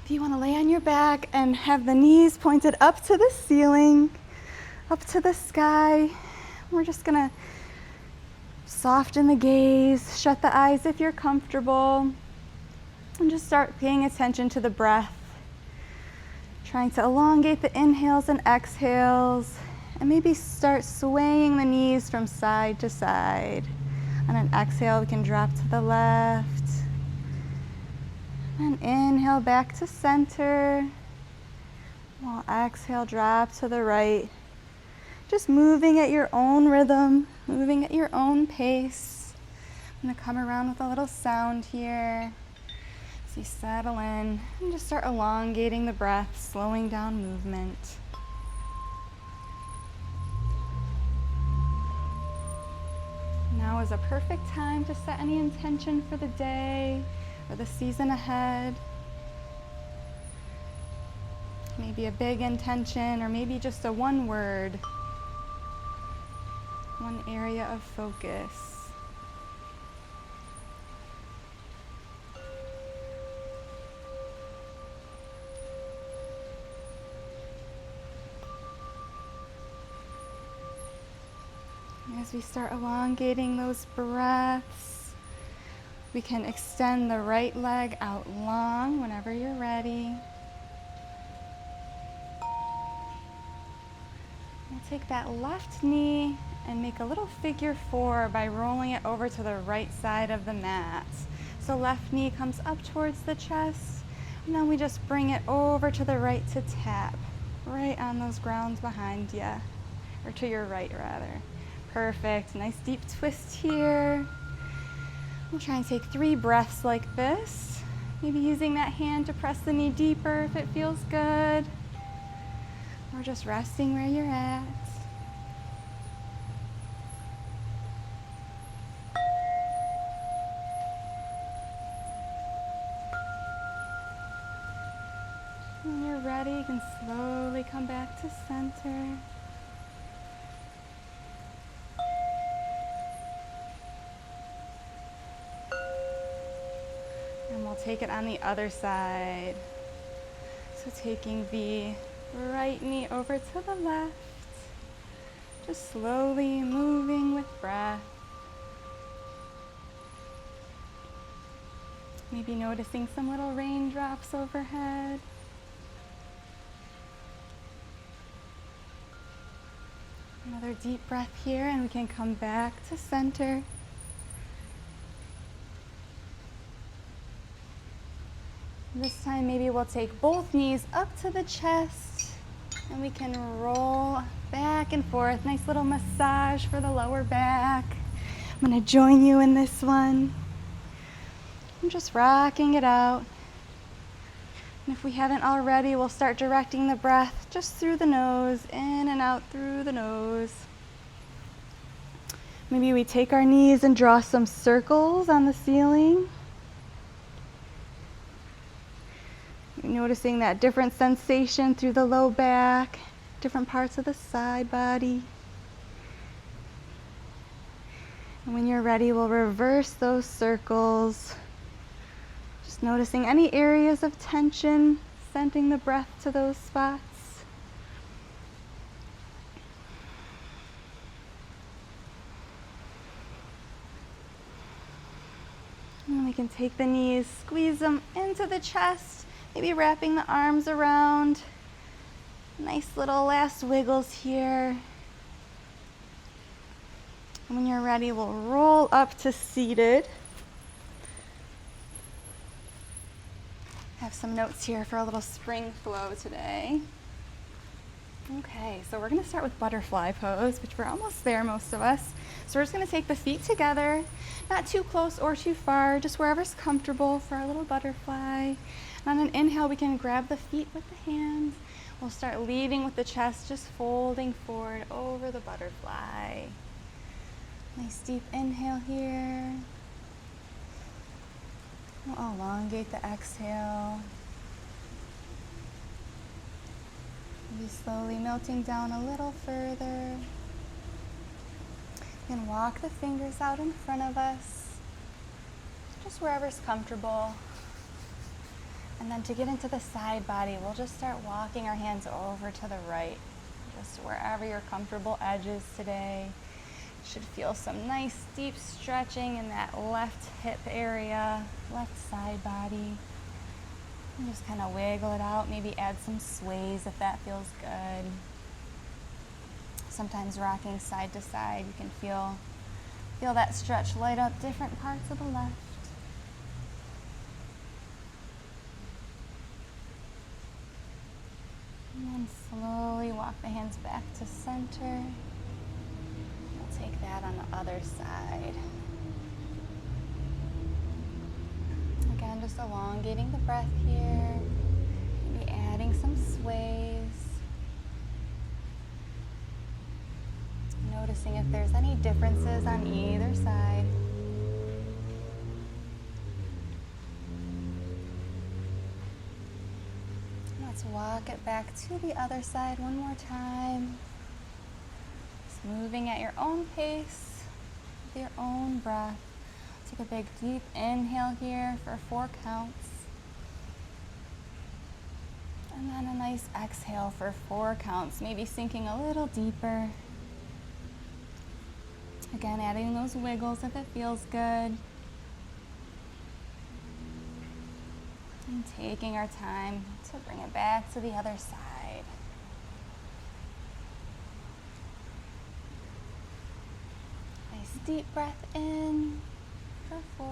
If you want to lay on your back and have the knees pointed up to the ceiling, up to the sky, we're just gonna soften the gaze, shut the eyes if you're comfortable, and just start paying attention to the breath. Trying to elongate the inhales and exhales, and maybe start swaying the knees from side to side. On an exhale, we can drop to the left. And inhale back to center. We'll exhale, drop to the right. Just moving at your own rhythm, moving at your own pace. I'm gonna come around with a little sound here. As you settle in, and just start elongating the breath, slowing down movement. Now is a perfect time to set any intention for the day or the season ahead. Maybe a big intention, or maybe just a one word, one area of focus. As we start elongating those breaths, we can extend the right leg out long whenever you're ready. We'll take that left knee and make a little figure 4 by rolling it over to the right side of the mat. So left knee comes up towards the chest, and then we just bring it over to the right to tap, right on those grounds behind you, or to your right rather. Perfect, nice deep twist here. We'll try and take 3 breaths like this. Maybe using that hand to press the knee deeper if it feels good. Or just resting where you're at. When you're ready, you can slowly come back to center. And we'll take it on the other side. So taking the right knee over to the left, just slowly moving with breath. Maybe noticing some little raindrops overhead. Another deep breath here, and we can come back to center. This time maybe we'll take both knees up to the chest, and we can roll back and forth. Nice little massage for the lower back. I'm going to join you in this one. I'm just rocking it out. And if we haven't already, we'll start directing the breath just through the nose, in and out through the nose. Maybe we take our knees and draw some circles on the ceiling. Noticing that different sensation through the low back, different parts of the side body. And when you're ready, we'll reverse those circles. Just noticing any areas of tension, sending the breath to those spots. And we can take the knees, squeeze them into the chest. Maybe wrapping the arms around. Nice little last wiggles here. And when you're ready, we'll roll up to seated. I have some notes here for a little spring flow today. Okay, so we're going to start with butterfly pose, which we're almost there, most of us. So we're just going to take the feet together, not too close or too far, just wherever's comfortable for our little butterfly. And on an inhale, we can grab the feet with the hands. We'll start leading with the chest, just folding forward over the butterfly. Nice deep inhale here. We'll elongate the exhale. Maybe slowly melting down a little further. You can walk the fingers out in front of us, just wherever's comfortable. And then to get into the side body, we'll just start walking our hands over to the right, just wherever your comfortable edge is today. Should feel some nice deep stretching in that left hip area, left side body. And just kind of wiggle it out, maybe add some sways if that feels good. Sometimes rocking side to side, you can feel that stretch light up different parts of the left. And then slowly walk the hands back to center. We'll take that on the other side. Again, just elongating the breath here. Maybe adding some sways. Noticing if there's any differences on either side. Let's walk it back to the other side one more time. Just moving at your own pace, with your own breath. Take a big deep inhale here for 4 counts. And then a nice exhale for 4 counts, maybe sinking a little deeper. Again, adding those wiggles if it feels good. And taking our time to bring it back to the other side. Nice deep breath in for 4.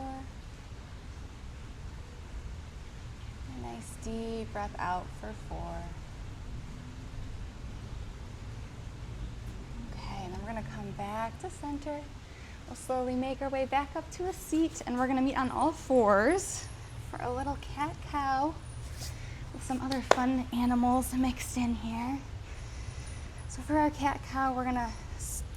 A nice deep breath out for 4. Okay, and then we're going to come back to center. We'll slowly make our way back up to a seat, and we're going to meet on all fours for a little cat-cow with some other fun animals mixed in here. So for our cat-cow, we're gonna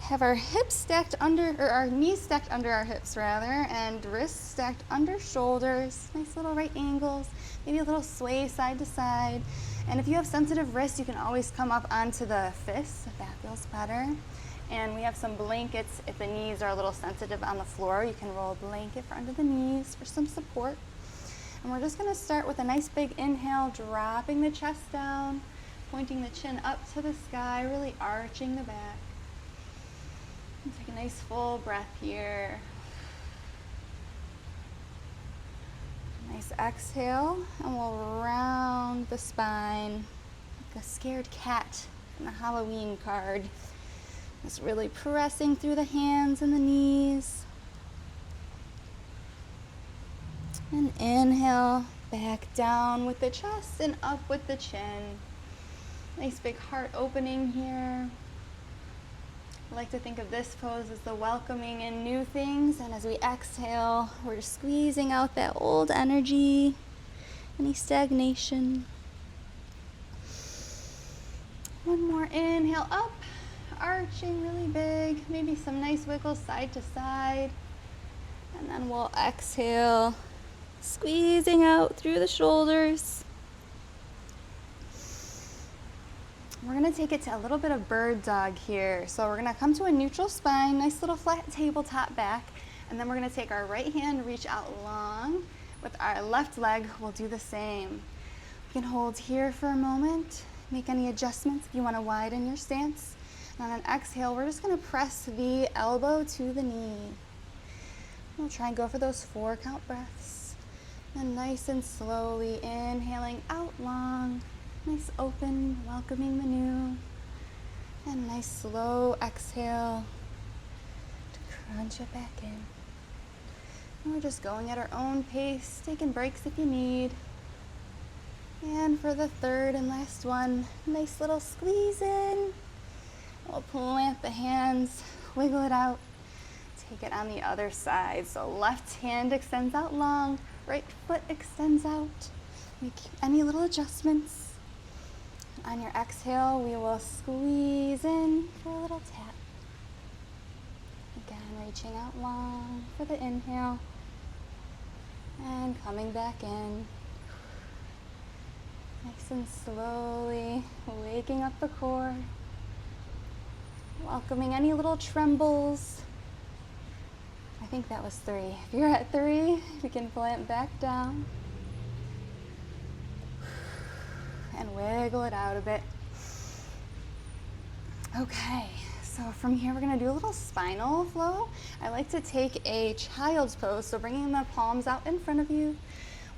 have our hips stacked under, or our knees stacked under our hips rather, and wrists stacked under shoulders. Nice little right angles, maybe a little sway side to side. And if you have sensitive wrists, you can always come up onto the fists if that feels better. And we have some blankets. If the knees are a little sensitive on the floor, you can roll a blanket for under the knees for some support. And we're just going to start with a nice big inhale, dropping the chest down, pointing the chin up to the sky, really arching the back. And take a nice full breath here. Nice exhale, and we'll round the spine like a scared cat in the Halloween card. Just really pressing through the hands and the knees. And inhale, back down with the chest and up with the chin. Nice big heart opening here. I like to think of this pose as the welcoming in new things, and as we exhale, we're just squeezing out that old energy, any stagnation. One more inhale up, arching really big, maybe some nice wiggles side to side, and then we'll exhale, squeezing out through the shoulders. We're going to take it to a little bit of bird dog here. So we're going to come to a neutral spine, nice little flat tabletop back, and then we're going to take our right hand, reach out long. With our left leg, we'll do the same. You can hold here for a moment, make any adjustments if you want to widen your stance. And on an exhale, we're just going to press the elbow to the knee. We'll try and go for those 4 count breaths. And nice and slowly inhaling out long, nice open, welcoming the new, and nice slow exhale to crunch it back in. And we're just going at our own pace, taking breaks if you need. And for the 3rd and last one, nice little squeeze in. We'll plant the hands, wiggle it out, take it on the other side. So left hand extends out long, right foot extends out. Make any little adjustments. On your exhale, we will squeeze in for a little tap. Again, reaching out long for the inhale. And coming back in. Nice and slowly waking up the core. Welcoming any little trembles. I think that was 3. If you're at 3, we can plant back down. wiggle it out a bit. Okay, so from here we're gonna do a little spinal flow. I like to take a child's pose, so bringing the palms out in front of you.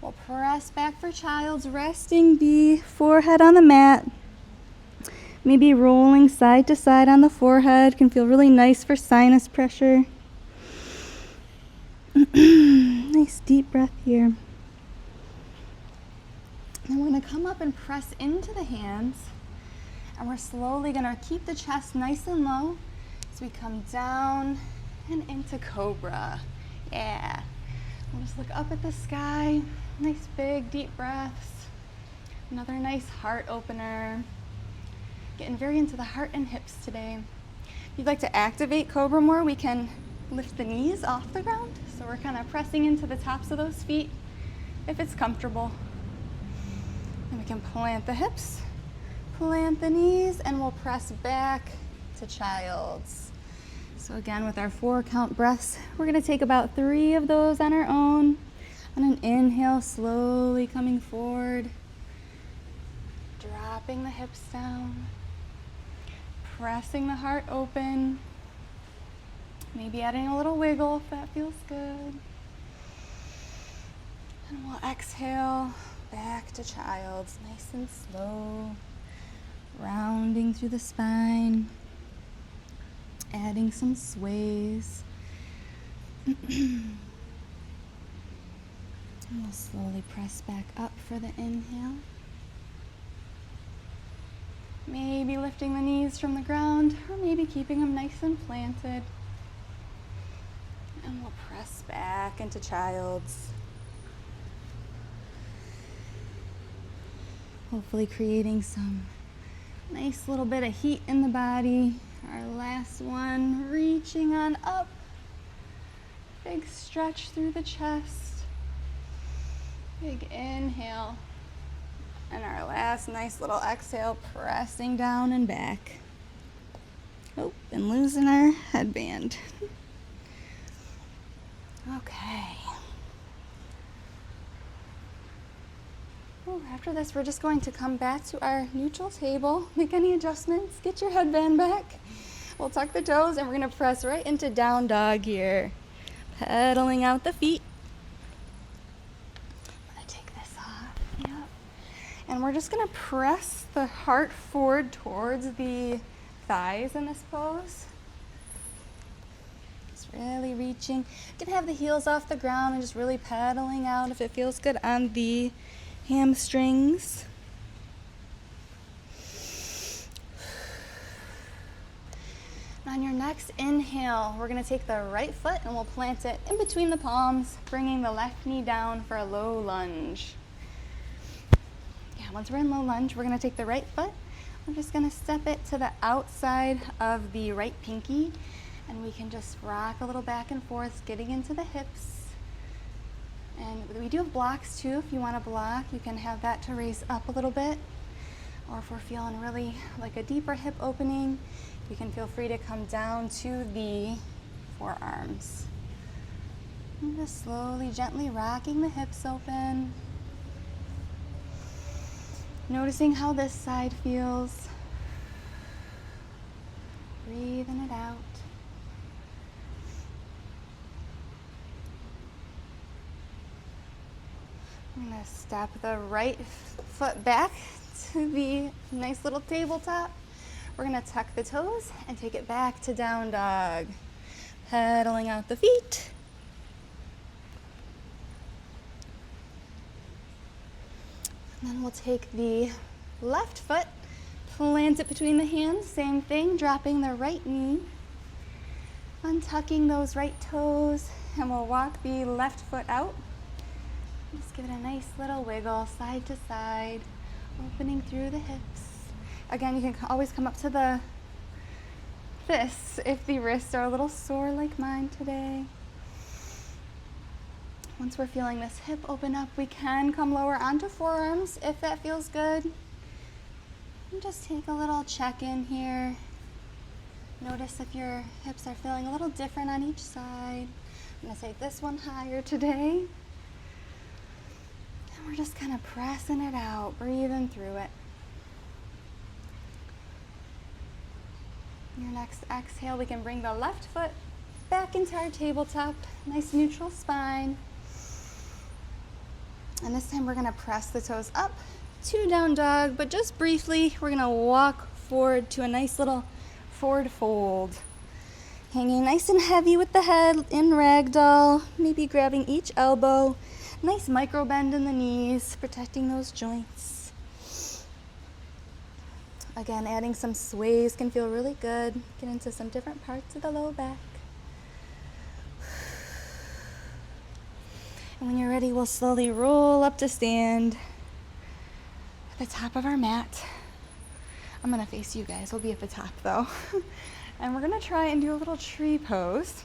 We'll press back for child's, resting the forehead on the mat. Maybe rolling side to side on the forehead can feel really nice for sinus pressure. Nice deep breath here. And we're gonna come up and press into the hands, and we're slowly gonna keep the chest nice and low as we come down and into cobra. Yeah. We'll just look up at the sky. Nice big deep breaths. Another nice heart opener. Getting very into the heart and hips today. If you'd like to activate cobra more, we can lift the knees off the ground. So we're kind of pressing into the tops of those feet if it's comfortable. And we can plant the hips, plant the knees, and we'll press back to child's. So again, with our 4 count breaths, we're gonna take about 3 of those on our own. On an inhale, slowly coming forward, dropping the hips down, pressing the heart open, maybe adding a little wiggle if that feels good. And we'll exhale back to child's, nice and slow, rounding through the spine, adding some sways. And we'll slowly press back up for the inhale. Maybe lifting the knees from the ground, or maybe keeping them nice and planted. And we'll press back into child's. Hopefully creating some nice little bit of heat in the body. Our last one, reaching on up. Big stretch through the chest. Big inhale. And our last nice little exhale, pressing down and back. Oh, and losing our headband. Okay. Oh, after this, we're just going to come back to our neutral table, make any adjustments, get your headband back. We'll tuck the toes, and we're gonna press right into down dog here. Pedaling out the feet. I'm gonna take this off, yep. And we're just gonna press the heart forward towards the thighs in this pose. Just really reaching. You can have the heels off the ground and just really pedaling out if it feels good on the hamstrings. And on your next inhale, we're gonna take the right foot and we'll plant it in between the palms, bringing the left knee down for a low lunge. Yeah, once we're in low lunge, we're gonna take the right foot. We're just gonna step it to the outside of the right pinky, and we can just rock a little back and forth, getting into the hips. And we do have blocks too. If you want to block, you can have that to raise up a little bit. Or if we're feeling really like a deeper hip opening, you can feel free to come down to the forearms. And just slowly, gently rocking the hips open. Noticing how this side feels. Breathing it out. I'm going to step the right foot back to the nice little tabletop. We're going to tuck the toes and take it back to down dog. Pedaling out the feet. And then we'll take the left foot, plant it between the hands, same thing, dropping the right knee, untucking those right toes, and we'll walk the left foot out. Just give it a nice little wiggle, side to side, opening through the hips. Again, you can always come up to the fists if the wrists are a little sore like mine today. Once we're feeling this hip open up, we can come lower onto forearms if that feels good. And just take a little check-in here. Notice if your hips are feeling a little different on each side. I'm gonna take this one higher today. And we're just kind of pressing it out, breathing through it. Your next exhale, we can bring the left foot back into our tabletop, nice neutral spine. And this time we're gonna press the toes up to down dog, but just briefly, we're gonna walk forward to a nice little forward fold. Hanging nice and heavy with the head in ragdoll, maybe grabbing each elbow. Nice micro bend in the knees, protecting those joints. Again, adding some sways can feel really good. Get into some different parts of the low back. And when you're ready, we'll slowly roll up to stand at the top of our mat. I'm gonna face you guys, we'll be at the top though. And we're gonna try and do a little tree pose.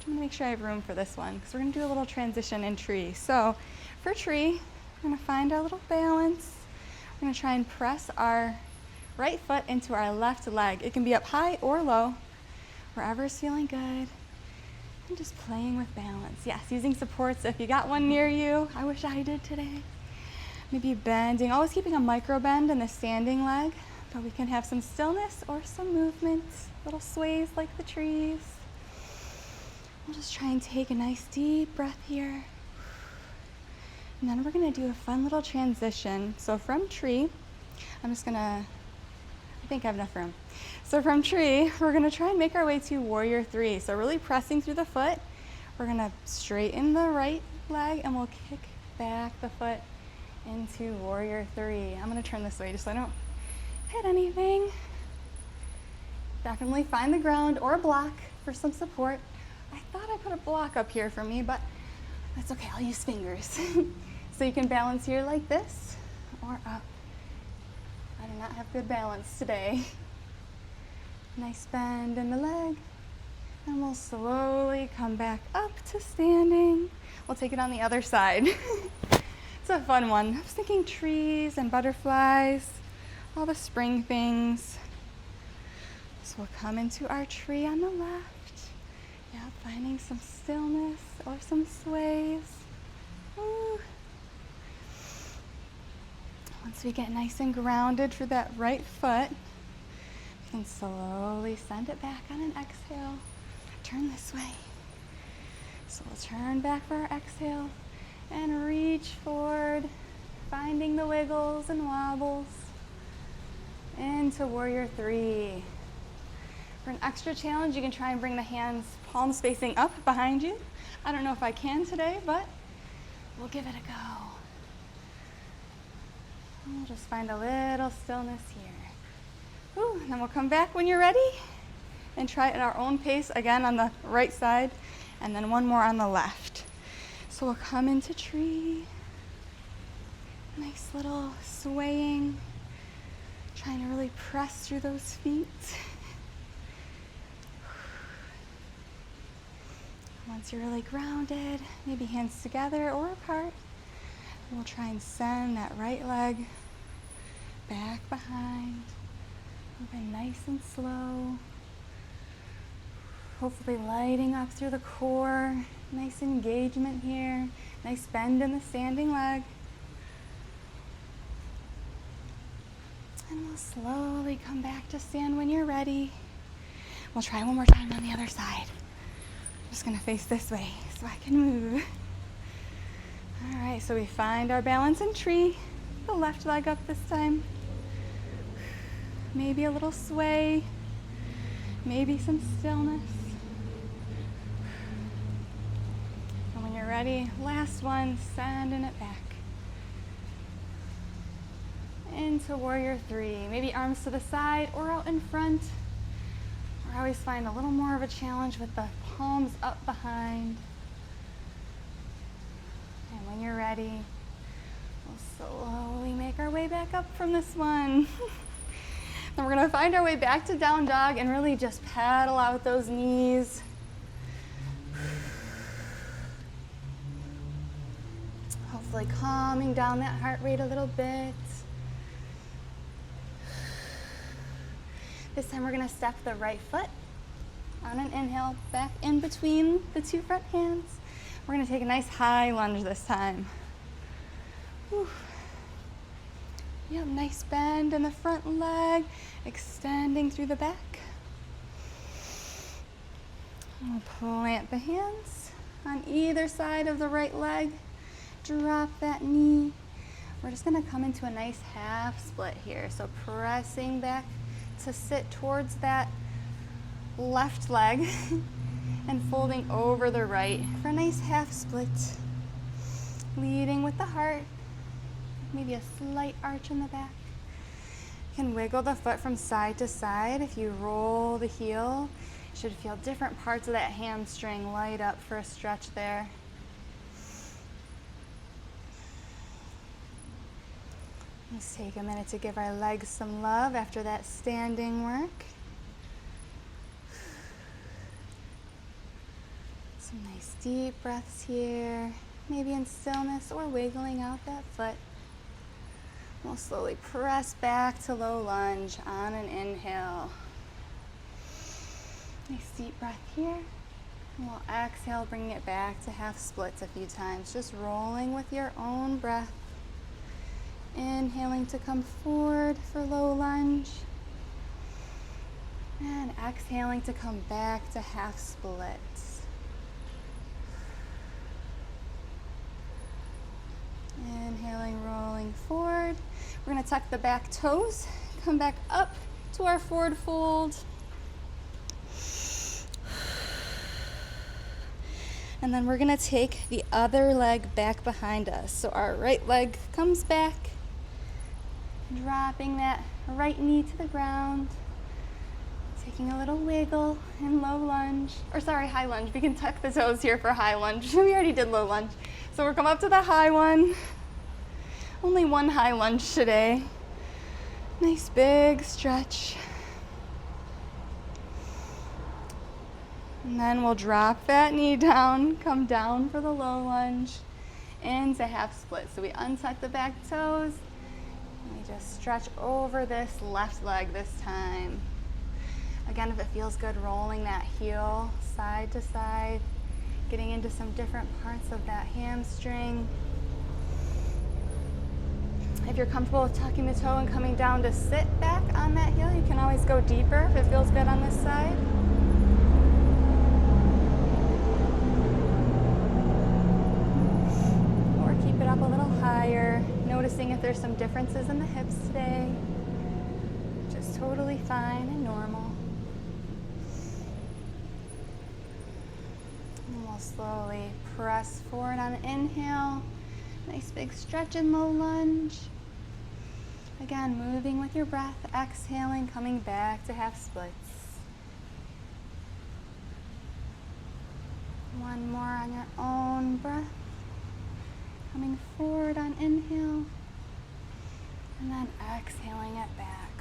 I'm gonna make sure I have room for this one because we're gonna do a little transition in tree. So for tree, we're gonna find our little balance. We're gonna try and press our right foot into our left leg. It can be up high or low, wherever's feeling good. And just playing with balance. Yes, using supports if you got one near you. I wish I did today. Maybe bending, always keeping a micro bend in the standing leg, but we can have some stillness or some movement, little sways like the trees. We'll just try and take a nice deep breath here. And then we're gonna do a fun little transition. So from tree, I think I have enough room. So from tree, we're gonna try and make our way to warrior three. So really pressing through the foot. We're gonna straighten the right leg and we'll kick back the foot into warrior three. I'm gonna turn this way just so I don't hit anything. Definitely find the ground or a block for some support. I thought I put a block up here for me, but that's okay, I'll use fingers. So you can balance here like this or up. I do not have good balance today. Nice bend in the leg. And we'll slowly come back up to standing. We'll take it on the other side. It's a fun one. I was thinking trees and butterflies, all the spring things. So we'll come into our tree on the left. Yeah, finding some stillness or some sways. Ooh. Once we get nice and grounded through that right foot, we can slowly send it back on an exhale. Turn this way. So we'll turn back for our exhale and reach forward, finding the wiggles and wobbles into warrior three. For an extra challenge, you can try and bring the hands palms facing up behind you. I don't know if I can today, but we'll give it a go. And we'll just find a little stillness here. Ooh, and then we'll come back when you're ready and try it at our own pace again on the right side and then one more on the left. So we'll come into tree. Nice little swaying. Trying to really press through those feet. Once you're really grounded, maybe hands together or apart, we'll try and send that right leg back behind. Moving nice and slow. Hopefully lighting up through the core. Nice engagement here. Nice bend in the standing leg. And we'll slowly come back to stand when you're ready. We'll try one more time on the other side. I'm just gonna face this way so I can move. All right, so we find our balance in tree. The left leg up this time. Maybe a little sway. Maybe some stillness. And when you're ready, last one, sending it back. Into warrior three. Maybe arms to the side or out in front. I always find a little more of a challenge with the palms up behind. And when you're ready, we'll slowly make our way back up from this one. Then we're gonna find our way back to down dog and really just paddle out those knees. Hopefully calming down that heart rate a little bit. This time we're gonna step the right foot on an inhale back in between the two front hands. We're gonna take a nice high lunge this time. Whew. Yep, nice bend in the front leg, extending through the back. We'll plant the hands on either side of the right leg. Drop that knee. We're just gonna come into a nice half split here. So pressing back to sit towards that left leg and folding over the right for a nice half split. Leading with the heart, maybe a slight arch in the back. You can wiggle the foot from side to side. If you roll the heel, you should feel different parts of that hamstring light up for a stretch there. Let's take a minute to give our legs some love after that standing work. Some nice deep breaths here, maybe in stillness or wiggling out that foot. We'll slowly press back to low lunge on an inhale. Nice deep breath here. And we'll exhale, bringing it back to half splits a few times, just rolling with your own breath. Inhaling to come forward for low lunge. And exhaling to come back to half splits. Inhaling, rolling forward. We're going to tuck the back toes, come back up to our forward fold. And then we're going to take the other leg back behind us. So our right leg comes back, dropping that right knee to the ground, taking a little wiggle in low lunge, or sorry, high lunge. We can tuck the toes here for high lunge. We already did low lunge. So we'll come up to the high one. Only one high lunge today. Nice big stretch. And then we'll drop that knee down, come down for the low lunge, into half split. So we untuck the back toes, and we just stretch over this left leg this time. Again, if it feels good, rolling that heel side to side, getting into some different parts of that hamstring. If you're comfortable with tucking the toe and coming down to sit back on that heel, you can always go deeper if it feels good on this side. Or keep it up a little higher, noticing if there's some differences in the hips today. Just totally fine and normal. And we'll slowly press forward on an inhale. Nice big stretch in low lunge. Again, moving with your breath, exhaling, coming back to half splits. One more on your own breath. Coming forward on inhale, and then exhaling it back.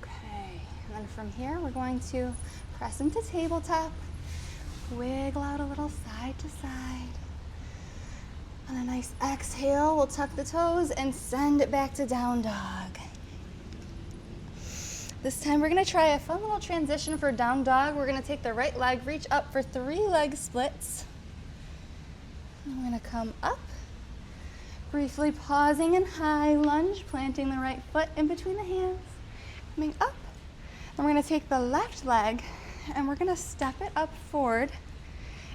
Okay, and then from here, we're going to press into tabletop. Wiggle out a little side to side. On a nice exhale, we'll tuck the toes and send it back to down dog. This time we're going to try a fun little transition for down dog. We're going to take the right leg, reach up for 3 leg splits. And we're going to come up, briefly pausing in high lunge, planting the right foot in between the hands, coming up. And we're going to take the left leg and we're going to step it up forward.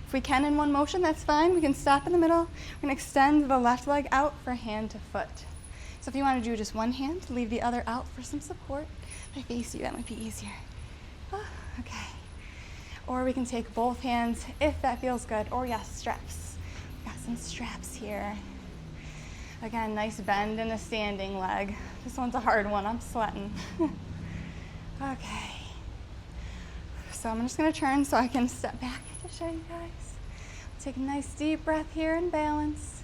If we can in one motion, that's fine. We can stop in the middle. We're going to extend the left leg out for hand to foot. So if you want to do just one hand, leave the other out for some support. If I face you, that might be easier. Oh, okay. Or we can take both hands if that feels good. Or yes, straps. Got some straps here. Again, nice bend in the standing leg. This one's a hard one. I'm sweating. Okay. So I'm just going to turn so I can step back to show you guys. Take a nice deep breath here and balance.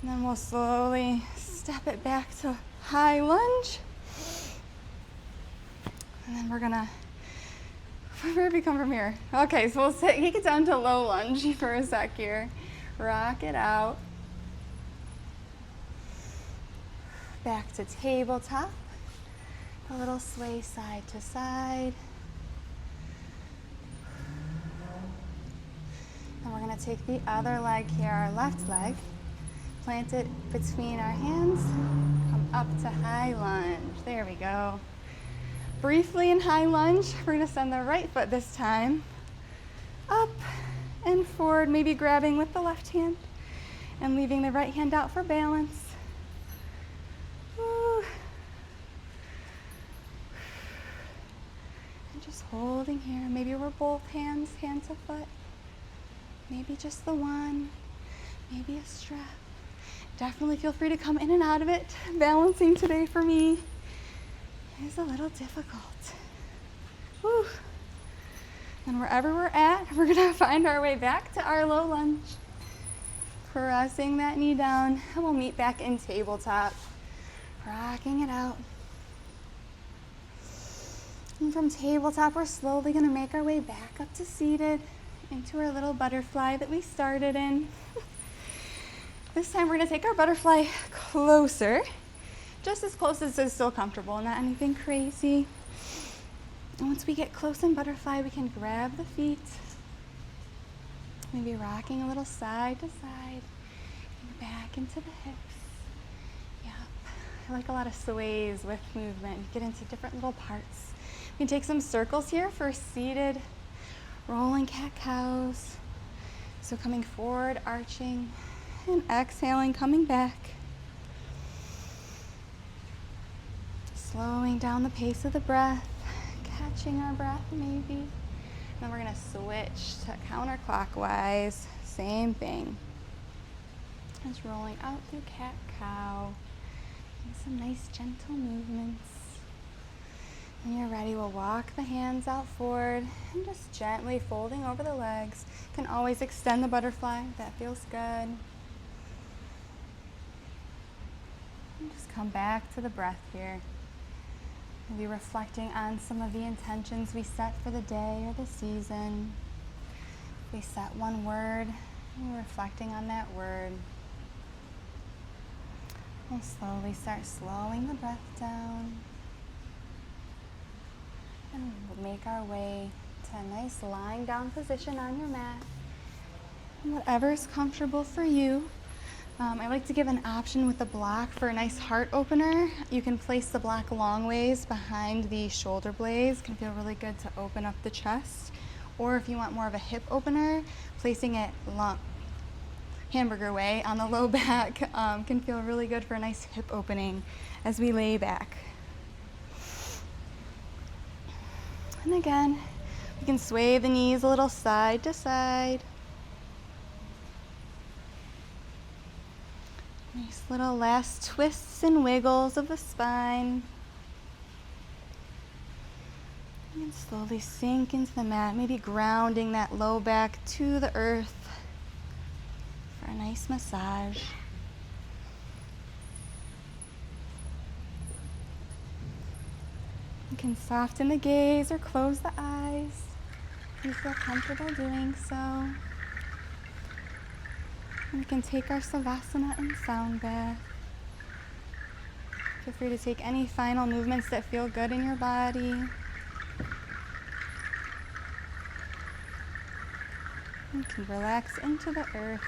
And then we'll slowly step it back to high lunge. And then we're going to, where did we come from here? Okay, so we'll take it down to low lunge for a sec here. Rock it out. Back to tabletop. A little sway side to side. And we're going to take the other leg here, our left leg, plant it between our hands, come up to high lunge. There we go. briefly in high lunge. We're gonna send the right foot this time up and forward, maybe grabbing with the left hand and leaving the right hand out for balance. Woo. And just holding here. Maybe we're both hands, hand to foot. Maybe just the one, maybe a strap. Definitely feel free to come in and out of it. Balancing today for me is a little difficult. Whew. And wherever we're at, we're gonna find our way back to our low lunge. Pressing that knee down, and we'll meet back in tabletop. Rocking it out. And from tabletop, we're slowly gonna make our way back up to seated into our little butterfly that we started in. This time we're gonna take our butterfly closer, just as close as is still comfortable, not anything crazy. And once we get close in butterfly, we can grab the feet, maybe rocking a little side to side, and back into the hips. Yep, I like a lot of sways with movement. Get into different little parts. We can take some circles here for seated rolling cat-cows. So coming forward, arching, and exhaling, coming back. Slowing down the pace of the breath, catching our breath maybe. And then we're gonna switch to counterclockwise, same thing. Just rolling out through cat-cow. Some nice gentle movements. When you're ready, we'll walk the hands out forward and just gently folding over the legs. You can always extend the butterfly, that feels good. And just come back to the breath here. Maybe reflecting on some of the intentions we set for the day or the season. We set one word, and we're reflecting on that word. We'll slowly start slowing the breath down. And we'll make our way to a nice lying down position on your mat. And whatever is comfortable for you. I like to give an option with the block for a nice heart opener. You can place the block long ways behind the shoulder blades. It can feel really good to open up the chest. Or if you want more of a hip opener, placing it long, hamburger way on the low back can feel really good for a nice hip opening as we lay back. And again, we can sway the knees a little side to side. Nice little last twists and wiggles of the spine. And slowly sink into the mat, maybe grounding that low back to the earth for a nice massage. You can soften the gaze or close the eyes if you feel comfortable doing so. And we can take our savasana and sound bath. Feel free to take any final movements that feel good in your body. You can relax into the earth.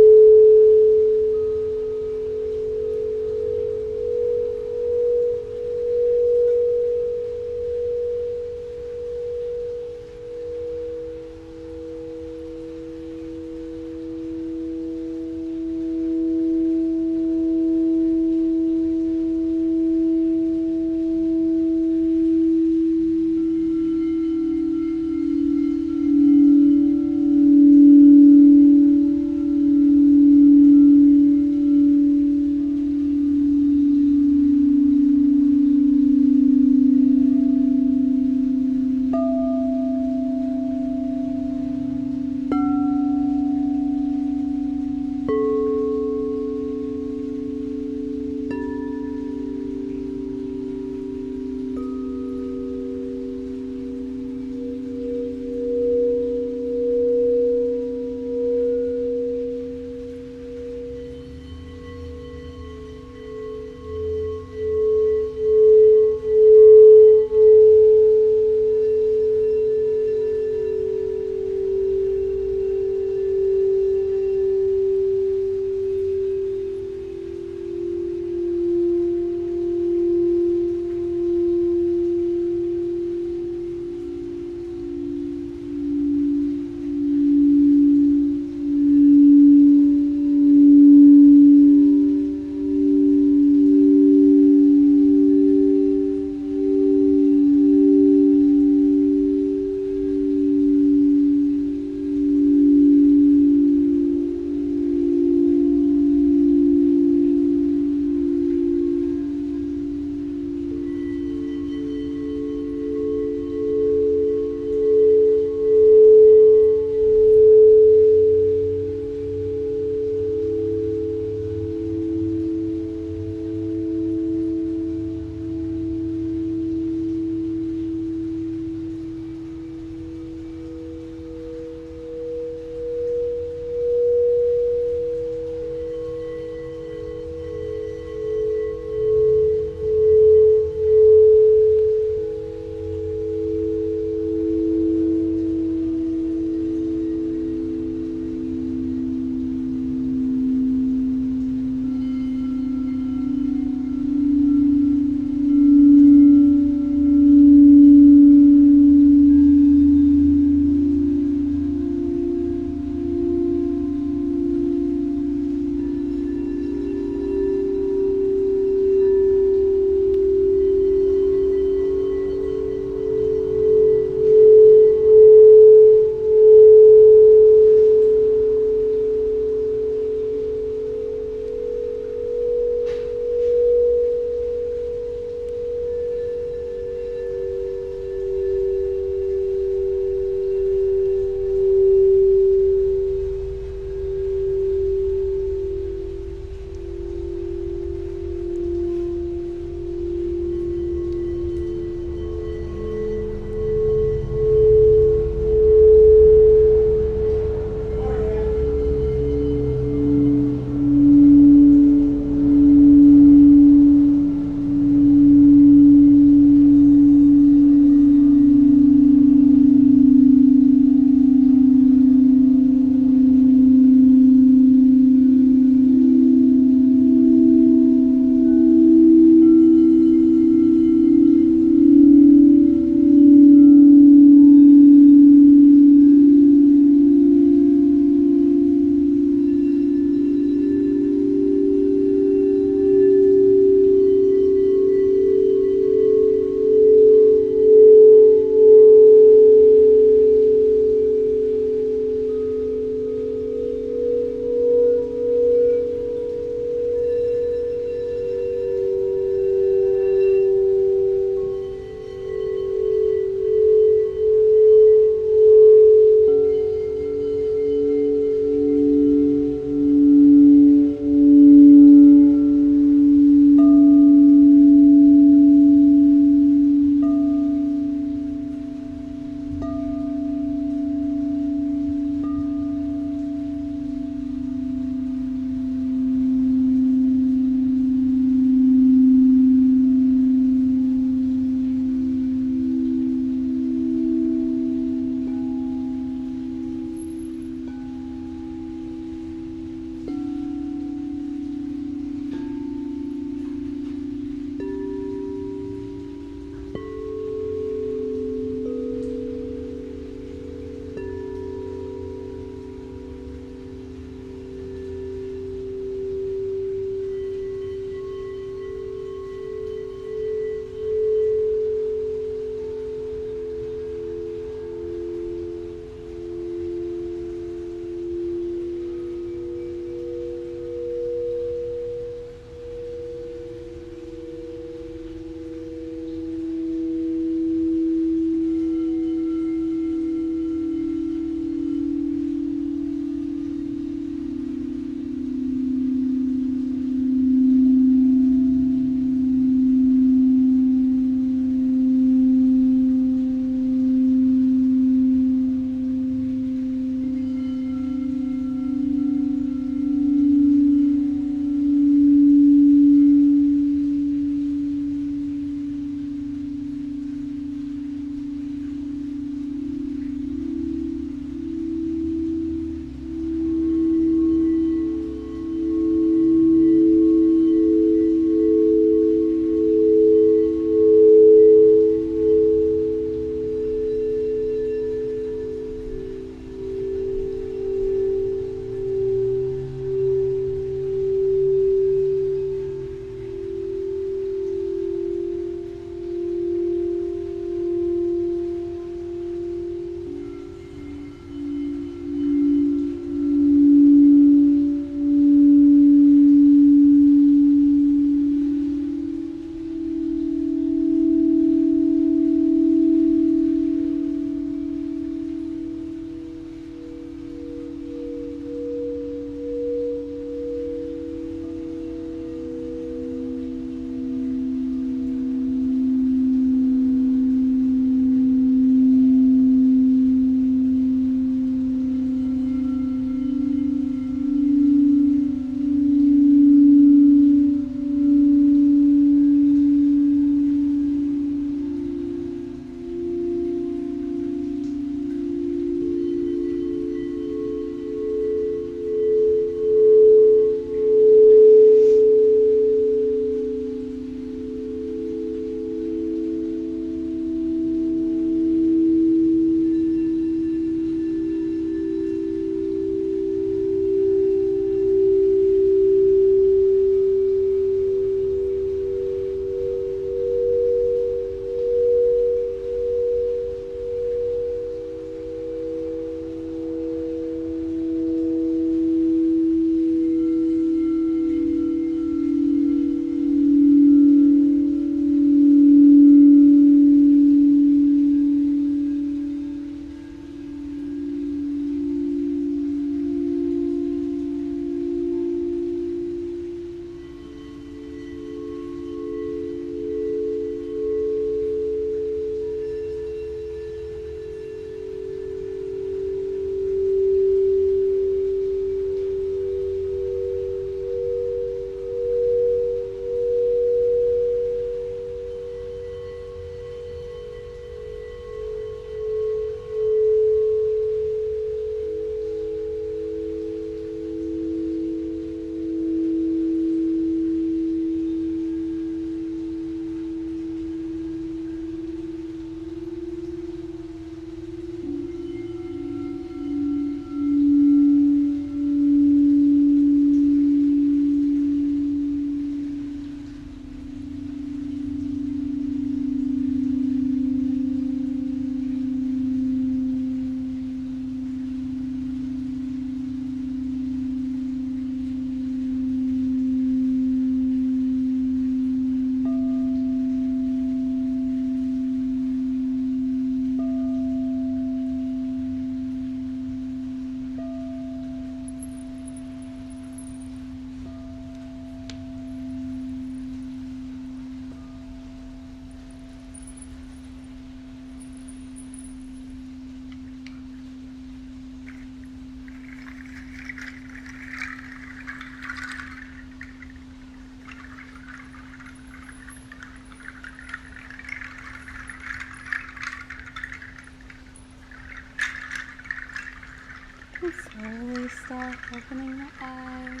more, opening the eyes.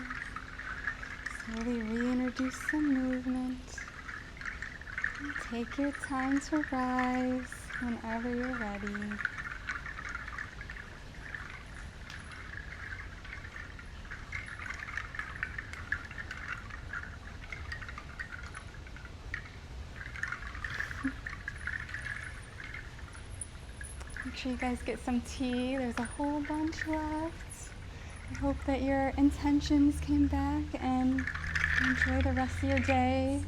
Slowly reintroduce some movement. And take your time to rise whenever you're ready. Make sure you guys get some tea. There's a whole bunch left. I hope that your intentions came back and enjoy the rest of your day.